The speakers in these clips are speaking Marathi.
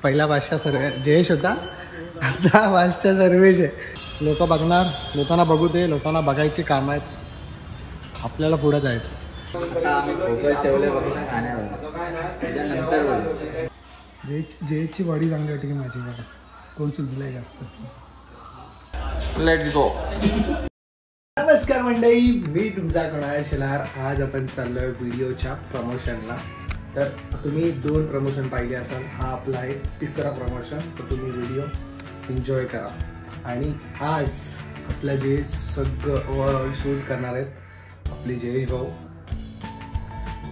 पहिला बादशाह सर्वे जयेश होता, आता बादशाह सर्वेश आहे. लोक बघणार, लोकांना बघू दे, लोकांना बघायची काम आहेत, आपल्याला पुढे जायचं. जयेशची बॉडी चांगली वाटते की माझी बघा, कोण सुचलंय जास्त. Let's go. नमस्कार मंडळी, मी तुमचा कुणाल शेलार. आज आपण चाललोय व्हिडिओच्या प्रमोशनला. तर तुम्ही 2 प्रमोशन पाहिले असाल, हा आपला आहे 3रा प्रमोशन. तर तुम्ही व्हिडिओ एन्जॉय करा. आणि आज आपलं जे सगळं ओव्हरऑल शूट करणार आहेत आपले जयेश भाऊ.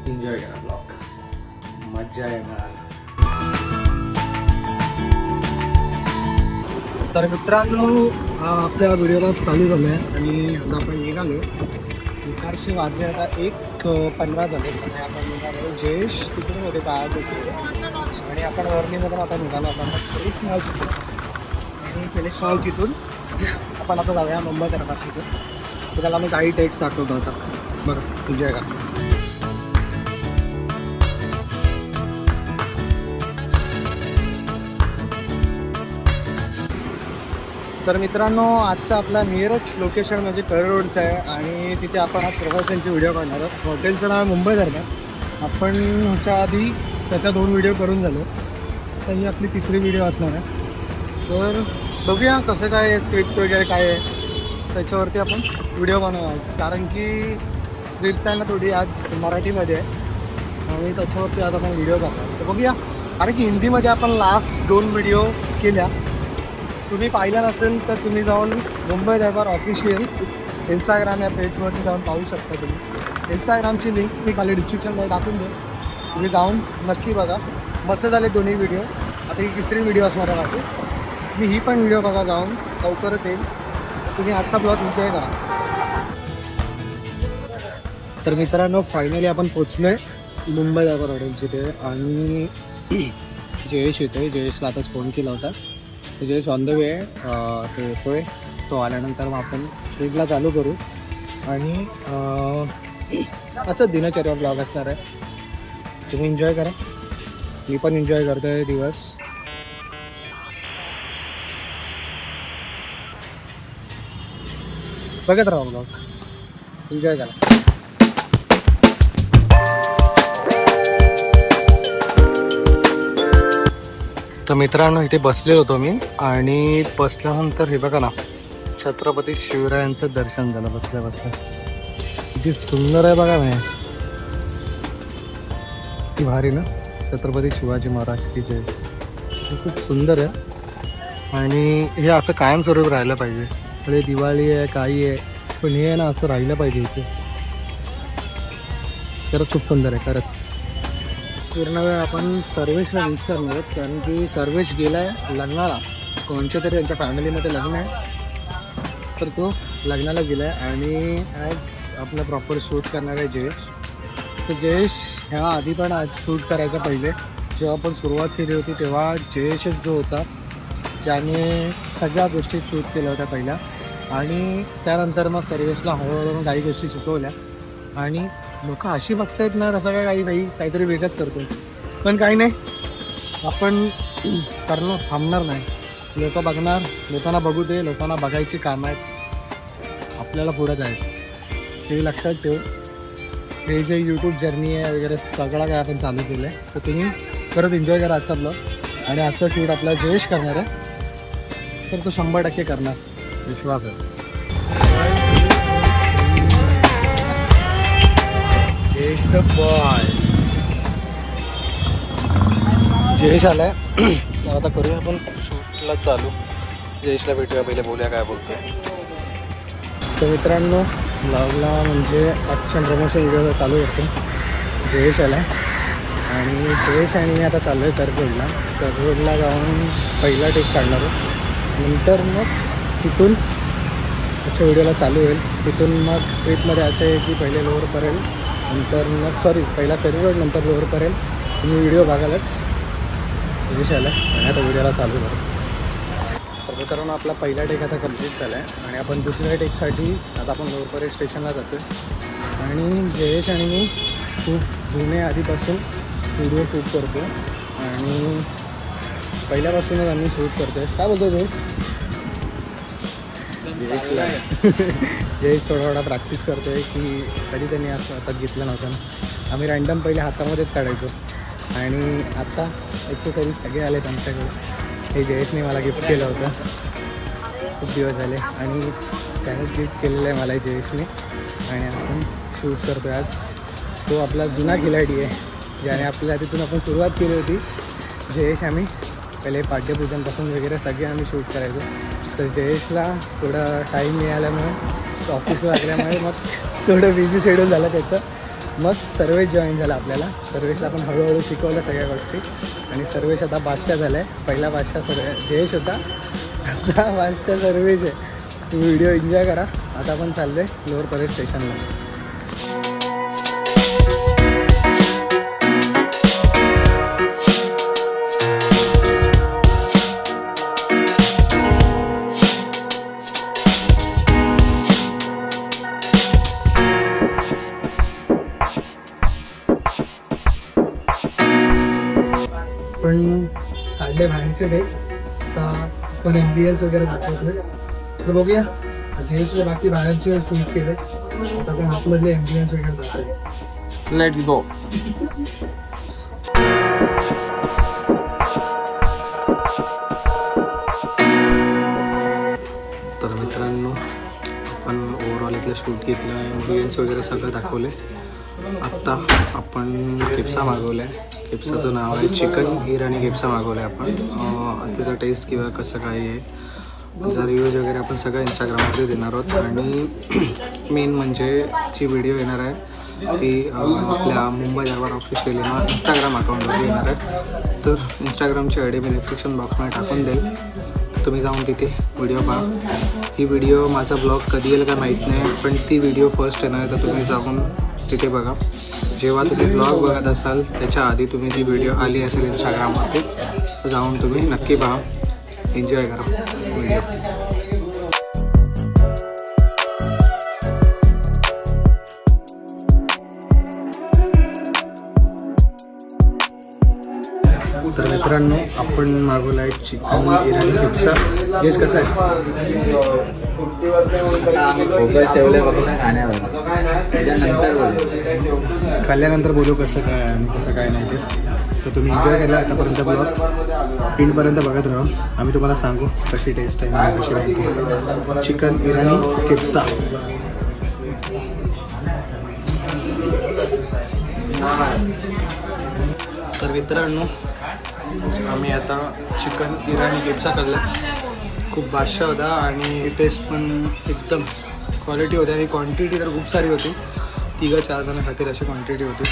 एन्जॉय करा ब्लॉग, मज्जा येणार. तर मित्रांनो, आपल्या व्हिडिओला चालू झालं आहे आणि आता आपण निघालो. दुपारचे वाजले आता 1:15 झाले आणि आपण निघालो. जयेश तिकडून होते पायाच होते आणि आपण वर्णीमधून आता निघालो. आपण फिनिश मॉल चितून आणि फिनिश मॉल चितून आपण आता जाऊया मुंबई तर्फाशीतून. त्याला मी काही टेक्स्ट दाखवतो आता, बरं एन्जॉय करा. तर मित्रांनो, आजचा आपला नियरेस्ट लोकेशन म्हणजे कर रोडचं आहे आणि तिथे आपण आज प्रवासांची व्हिडिओ काढणार आहोत. हॉटेलचं नाव मुंबई दरम्यान. आपण ह्याच्या आधी त्याच्या 2 व्हिडिओ करून झालो, तर ही आपली 3री व्हिडिओ असणार आहे. तर बघूया कसं काय आहे, स्क्रिप्ट वगैरे काय आहे, त्याच्यावरती आपण व्हिडिओ बनवू आज. कारण की स्क्रिप्ट आहे ना थोडी आज मराठीमध्ये आहे आणि त्याच्यावरती आज आपण व्हिडिओ करणार. तर बघूया, कारण की हिंदीमध्ये आपण लास्ट 2 व्हिडिओ केल्या. तुम्ही पाहिलं नसेल तर तुम्ही जाऊन मुंबई दरबार ऑफिशियल इंस्टाग्राम या पेजवरती जाऊन पाहू शकता. तुम्ही इंस्टाग्रामची लिंक मी खाली डिस्क्रिप्शनमध्ये टाकून देऊ, तुम्ही जाऊन नक्की बघा. मस्त झाले दोन्ही व्हिडिओ. आता ही 3री व्हिडिओ असणार आहे माझी. तुम्ही ही पण व्हिडिओ बघा जाऊन, लवकरच येईल. तुम्ही आजचा ब्लॉग एन्जॉय करा. तर मित्रांनो, फायनली आपण पोचलो आहे मुंबई दरबार हॉटेलची ते. आणि जयेश येतो आहे. जयेशला आताच फोन केला होता. जयेश ऑन द वे आहे, ते येतो आहे. तो आल्यानंतर मग आपण शूटला चालू करू आणि असं दिनचर्या ब्लॉग असणार आहे. तुम्ही एन्जॉय करा, मी पण एन्जॉय करतो आहे दिवस. बघत राहा ब्लॉग, एन्जॉय करा. तर मित्रांनो, इथे बसले होतो मी आणि बसल्यानंतर हे बघा ना, छत्रपती शिवरायांचं दर्शन झालं बसल्या बसल्या. किती सुंदर आहे बघा ना, किती भारी ना. छत्रपती शिवाजी महाराज की जय. खूप सुंदर आहे आणि हे असं कायमस्वरूपी राहिलं पाहिजे. म्हणजे दिवाळी आहे काही आहे, पण हे आहे ना असं राहिलं पाहिजे इथे. खरंच खूप सुंदर आहे खरंच. पूर्ण वेळ आपण सर्वेशला मिस करणार आहोत, कारण की सर्वेश गेला आहे लग्नाला. कोणच्या तरी त्यांच्या फॅमिलीमध्ये लग्न आहे, तर तो लग्नाला गेला आहे. आणि आज आपलं प्रॉपर शूट करणार आहे जयेश. तर जयेश ह्या आधी पण आज शूट करायचं पहिले जेव्हा आपण सुरुवात केली होती तेव्हा जयेशच जो होता ज्याने सगळ्या गोष्टी शूट केल्या होत्या पहिल्या. आणि त्यानंतर मग सर्वेशला हळूहळू काही गोष्टी शिकवल्या. आणि लोक अशी बघतायत ना, असं काय काही काहीतरी वेगळंच करतो. पण काही नाही, आपण करणं थांबणार नाही. लोक बघणार, लोकांना बघू दे, लोकांना बघायची कामं आहेत, आपल्याला पुढे जायचं. ते लक्षात ठेव. हे जे यूट्यूब जर्नी आहे वगैरे सगळं काय आपण चालू केलं आहे. तर तुम्ही परत एन्जॉय करा आजचा ब्लॉग. आणि आजचा शूट आपला जयेश करणार आहे, तर तो 100% करणार, विश्वास आहे. Jayesh the boy. जयेश आलाय. आता करूया आपण शूटला चालू. जयेशला भेटूया, पहिले बोलूया काय बोलतोय. तर मित्रांनो, ब्लॉगला म्हणजे ॲक्शन प्रमोशन व्हिडिओ चालू करतो. जयेश आलाय आणि जयेश आणि मी आता चाललो आहे कररोडला. कररोडला जाऊन पहिला टेक काढणार आहोत. नंतर मग तिथून आजच्या व्हिडिओला चालू होईल. तिथून मग स्क्रिप्टमध्ये असं आहे की पहिले लोअर करेल, नंतर मग पहिला करिअर नंतर लोअर करेल. तुम्ही व्हिडिओ बघायलाच. जयेश आला आणि आता व्हिडिओला चालू करू. तर मित्रांनो, आपला पहिला टेक आता कम्प्लीट झाला आहे आणि आपण दुसऱ्या टेकसाठी आता आपण लोअर परेल स्टेशनला जातो. आणि जयेश आणि मी खूप जुने आधीपासून व्हिडिओ शूट करतो आणि पहिल्यापासूनच आम्ही शूट करतोय. काय बोलतो जयेश? जयेश थोडा प्रॅक्टिस करतोय की कधी त्यांनी असं हातात घेतलं नव्हतं. आम्ही रँडम पहिले हातामध्येच काढायचो आणि आता ॲक्सेसरीज सगळे आलेत आमच्याकडे. हे जयेशने मला गिफ्ट केलं होतं खूप दिवस झाले आणि त्यानंच गिफ्ट केलेलं आहे मला जयेशने. आणि आपण शूट करतो आहे आज. तो आपला जुना खिलाडी आहे ज्याने आपल्याला तिथून आपण सुरुवात केली होती. जयेश आम्ही पहिले पाठ्यपूजनपासून वगैरे सगळे आम्ही शूट करायचो. तर जयेशला थोडा टाईम मिळाल्यामुळे ऑफिसला लागल्यामुळे मग थोडं बिझी शेड्यूल झालं त्याचं. मग सर्वेश जॉईन झाला आपल्याला. सर्वेशला आपण हळूहळू शिकवलं सगळ्या गोष्टी आणि सर्वेश आता बादशाह झाला आहे. पहिला बादशाह जयेश होता, आता बादशाह सर्वेश आहे. व्हिडिओ एन्जॉय करा. आता आपण चाललो आहे लोअर परेड स्टेशनला. पण काढले बाहेरचे डेक. आता आपण MBS वगैरे दाखवतोय. तर बघूया जयेशने बाकी बाहेरचे शूट केले. आता आपण आतमधले MBS वगैरे दाखवतोय. Let's go. तर मित्रांनो आपण ओव्हरऑल इथलं शूट घेतलं, MBS वगैरे सगळं दाखवले. आत्ता आपण केप्सा मागवलं आहे. केप्साचं नाव आहे चिकन इराणी केप्सा मागवलं आहे आपण. त्याचा टेस्ट किंवा कसं काय आहे त्याचा रिव्ह्यूज वगैरे आपण सगळं इंस्टाग्राममध्ये देणार आहोत. आणि मेन म्हणजे जी व्हिडिओ येणार आहे ती आपल्या मुंबई दरबार ऑफिशियल इंस्टाग्राम अकाउंटवरती येणार आहे. तर इंस्टाग्रामची आय डी मी डिस्क्रिप्शन बॉक्समध्ये टाकून देईल. तुम्ही जाऊन तिथे व्हिडिओ पहा. ही व्हिडिओ माझा ब्लॉग कधी येईल का माहीत नाही, पण ती व्हिडिओ फर्स्ट येणार आहे. तर तुम्ही जाऊन तिथे बघा. जेव्हा तुम्ही ब्लॉग बघत असाल त्याच्या आधी तुम्ही ती व्हिडिओ आली असेल इंस्टाग्रामवरती, तर जाऊन तुम्ही नक्की पहा, एन्जॉय करा व्हिडिओ. तर मित्रांनो आपण मागवला आहे चिकन इराणी केप्सा. गेस कसा आहे? खाल्ल्यानंतर बोलू कसं काय आणि कसं काय नाही ते. तर तुम्ही एन्जॉय केला आतापर्यंत ब्लॉग पिंटपर्यंत बघत राहा. आम्ही तुम्हाला सांगू कशी टेस्ट आहे आणि कशी माहिती. चिकन इराणी केप्सा. तर मित्रांनो आम्ही आता चिकन इराणी केप्सा खाल्ला. खूप बादशाह होता आणि टेस्ट पण एकदम क्वालिटी होती आणि क्वांटिटी तर खूप सारी होती. 3-4 जण खातील अशी क्वांटिटी होती.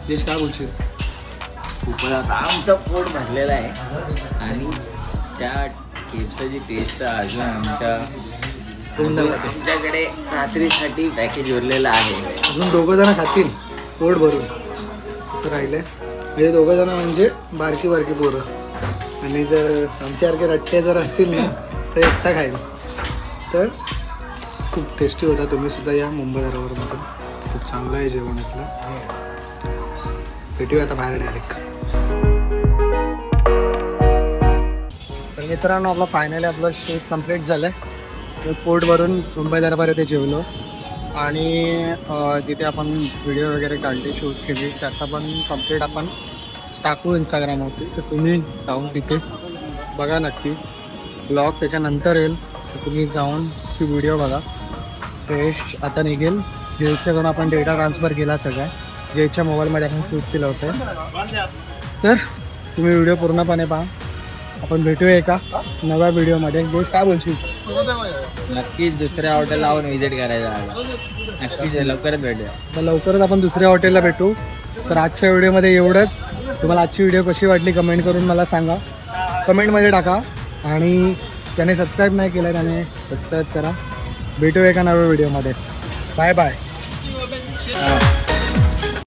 जेश काय बोलशील? खूपच आता आमचं पोट भरलेलं आहे आणि त्या केप्साची टेस्ट अजून आमच्याकडे रात्रीसाठी पॅकेज उरलेलं आहे. अजून 2 जण खातील पोट भरून असं राहिलं आहे. म्हणजे 2 जण म्हणजे बारकी पोरं. आणि जर आमच्यासारखे रट्टे जर असतील ना तर एकटा खाईल. तर खूप टेस्टी होता. तुम्हीसुद्धा या मुंबई दरबारमध्ये. खूप चांगलं आहे जेवण इथलं. भेटूया आता बाहेर डायरेक्ट. तर मित्रांनो आपलं फायनली आपलं शूट कंप्लीट झालं आहे. पोट भरून मुंबई दरबार येथे जेवलो आणि जिथे आपण व्हिडिओ वगैरे काढले शूट केली त्याचा पण कंप्लीट आपण टाकू इंस्टाग्रामवरती. तर तुम्ही जाऊन तिथे बघा नक्की. ब्लॉग त्याच्यानंतर येईल तर तुम्ही जाऊन ती व्हिडिओ बघा. जयेश आता निघेल. जयेशकडून आपण डेटा ट्रान्सफर केला सगळा. जयेशच्या मोबाईलमध्ये आपण शूट केलं होतं. तर तुम्ही व्हिडिओ पूर्णपणे पहा. आपण भेटूया एका नव्या व्हिडिओमध्ये. जयेश काय बोलशील? नक्कीच दुसऱ्या हॉटेलला आपण व्हिजिट करायचं. नक्कीच लवकरच भेटूया. तर लवकरच आपण दुसऱ्या हॉटेलला भेटू. तर आजच्या व्हिडिओमध्ये एवढंच. तुम्हाला आजची व्हिडिओ कशी वाटली कमेंट करून मला सांगा. कमेंटमध्ये टाका. आणि ज्याने सबस्क्राईब नाही केलं त्याने सबस्क्राईब करा. भेटूया एका नव्या व्हिडिओमध्ये. Bye bye.